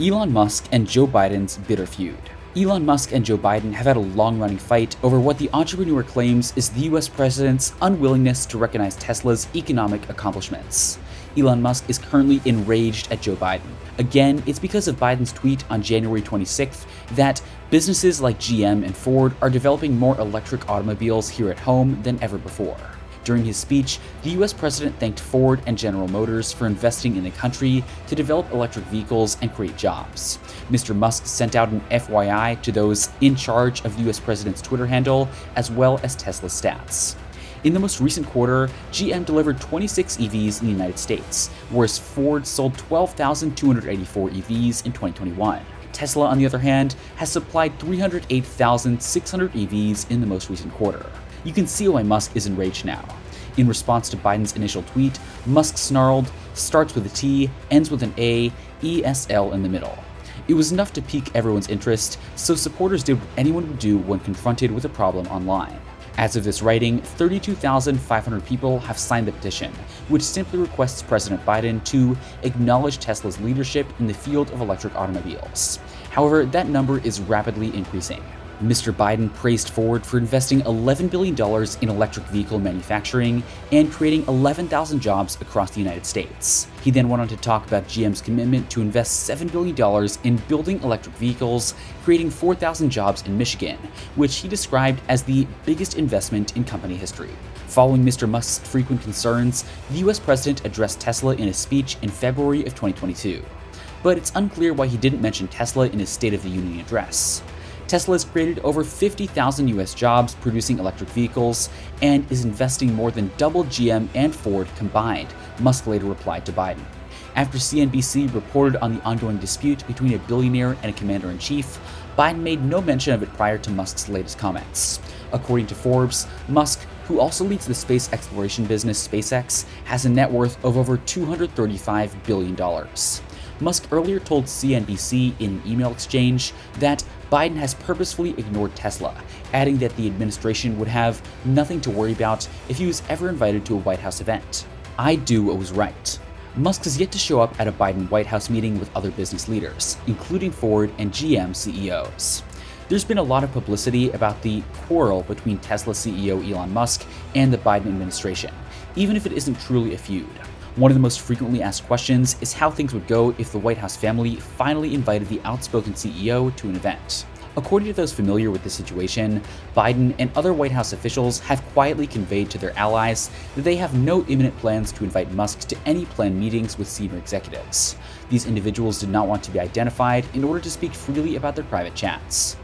Elon Musk and Joe Biden's bitter feud. Elon Musk and Joe Biden have had a long-running fight over what the entrepreneur claims is the US president's unwillingness to recognize Tesla's economic accomplishments. Elon Musk is currently enraged at Joe Biden. Again, it's because of Biden's tweet on January 26th that businesses like GM and Ford are developing more electric automobiles here at home than ever before. During his speech, the US president thanked Ford and General Motors for investing in the country to develop electric vehicles and create jobs. Mr. Musk sent out an FYI to those in charge of the US president's Twitter handle, as well as Tesla stats. In the most recent quarter, GM delivered 26 EVs in the United States, whereas Ford sold 12,284 EVs in 2021. Tesla, on the other hand, has supplied 308,600 EVs in the most recent quarter. You can see why Musk is enraged now. In response to Biden's initial tweet, Musk snarled, "Starts with a T, ends with an A, ESL in the middle." It was enough to pique everyone's interest, so supporters did what anyone would do when confronted with a problem online. As of this writing, 32,500 people have signed the petition, which simply requests President Biden to acknowledge Tesla's leadership in the field of electric automobiles. However, that number is rapidly increasing. Mr. Biden praised Ford for investing $11 billion in electric vehicle manufacturing and creating 11,000 jobs across the United States. He then went on to talk about GM's commitment to invest $7 billion in building electric vehicles, creating 4,000 jobs in Michigan, which he described as the biggest investment in company history. Following Mr. Musk's frequent concerns, the US president addressed Tesla in a speech in February of 2022. But it's unclear why he didn't mention Tesla in his State of the Union address. Tesla has created over 50,000 US jobs producing electric vehicles and is investing more than double GM and Ford combined, Musk later replied to Biden. After CNBC reported on the ongoing dispute between a billionaire and a commander-in-chief, Biden made no mention of it prior to Musk's latest comments. According to Forbes, Musk, who also leads the space exploration business SpaceX, has a net worth of over $235 billion. Musk earlier told CNBC in an email exchange that Biden has purposefully ignored Tesla, adding that the administration would have nothing to worry about if he was ever invited to a White House event. "I'd do what was right." Musk has yet to show up at a Biden White House meeting with other business leaders, including Ford and GM CEOs. There's been a lot of publicity about the quarrel between Tesla CEO Elon Musk and the Biden administration, even if it isn't truly a feud. One of the most frequently asked questions is how things would go if the White House family finally invited the outspoken CEO to an event. According to those familiar with the situation, Biden and other White House officials have quietly conveyed to their allies that they have no imminent plans to invite Musk to any planned meetings with senior executives. These individuals did not want to be identified in order to speak freely about their private chats.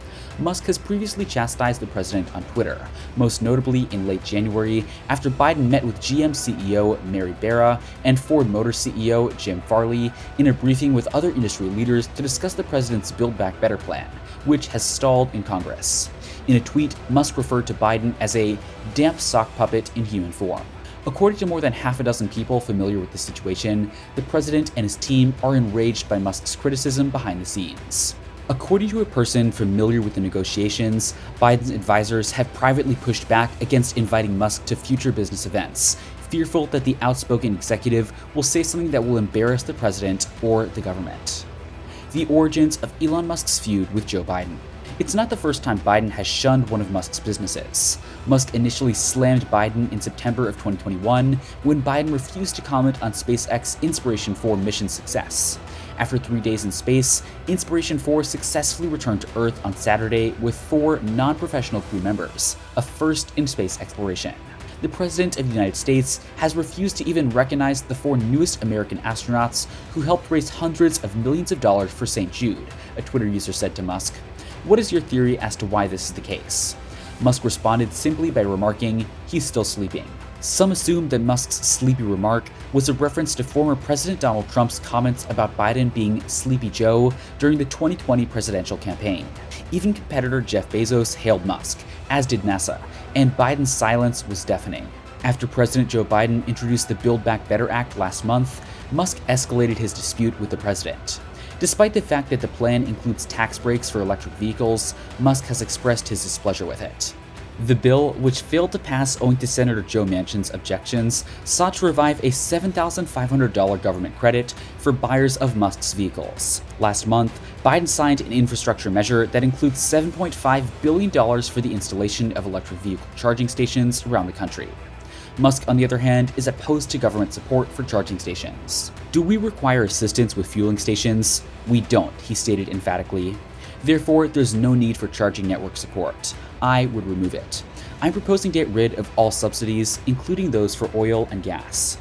Musk has previously chastised the president on Twitter, most notably in late January after Biden met with GM CEO Mary Barra and Ford Motor CEO Jim Farley in a briefing with other industry leaders to discuss the president's Build Back Better plan, which has stalled in Congress. In a tweet, Musk referred to Biden as a damp sock puppet in human form. According to more than half a dozen people familiar with the situation, the president and his team are enraged by Musk's criticism behind the scenes. According to a person familiar with the negotiations, Biden's advisors have privately pushed back against inviting Musk to future business events, fearful that the outspoken executive will say something that will embarrass the president or the government. The origins of Elon Musk's feud with Joe Biden. It's not the first time Biden has shunned one of Musk's businesses. Musk initially slammed Biden in September of 2021 when Biden refused to comment on SpaceX Inspiration 4 mission success. After 3 days in space, Inspiration 4 successfully returned to Earth on Saturday with 4 non-professional crew members, a first in space exploration. The President of the United States has refused to even recognize the 4 newest American astronauts who helped raise hundreds of millions of dollars for St. Jude, a Twitter user said to Musk. "What is your theory as to why this is the case?" Musk responded simply by remarking, "He's still sleeping." Some assumed that Musk's sleepy remark was a reference to former President Donald Trump's comments about Biden being Sleepy Joe during the 2020 presidential campaign. Even competitor Jeff Bezos hailed Musk, as did NASA, and Biden's silence was deafening. After President Joe Biden introduced the Build Back Better Act last month, Musk escalated his dispute with the president. Despite the fact that the plan includes tax breaks for electric vehicles, Musk has expressed his displeasure with it. The bill, which failed to pass owing to Senator Joe Manchin's objections, sought to revive a $7,500 government credit for buyers of Musk's vehicles. Last month, Biden signed an infrastructure measure that includes $7.5 billion for the installation of electric vehicle charging stations around the country. Musk, on the other hand, is opposed to government support for charging stations. Do we require assistance with fueling stations? We don't, he stated emphatically. Therefore, there's no need for charging network support. I would remove it. I'm proposing to get rid of all subsidies, including those for oil and gas.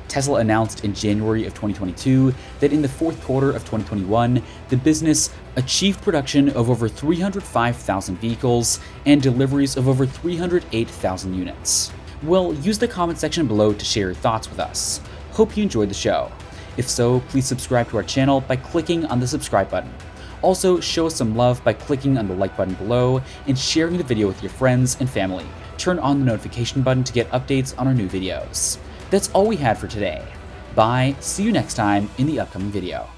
Tesla announced in January of 2022 that in the fourth quarter of 2021, the business achieved production of over 305,000 vehicles and deliveries of over 308,000 units. Well, use the comment section below to share your thoughts with us. Hope you enjoyed the show. If so, please subscribe to our channel by clicking on the subscribe button. Also, show us some love by clicking on the like button below and sharing the video with your friends and family. Turn on the notification button to get updates on our new videos. That's all we had for today. Bye, see you next time in the upcoming video.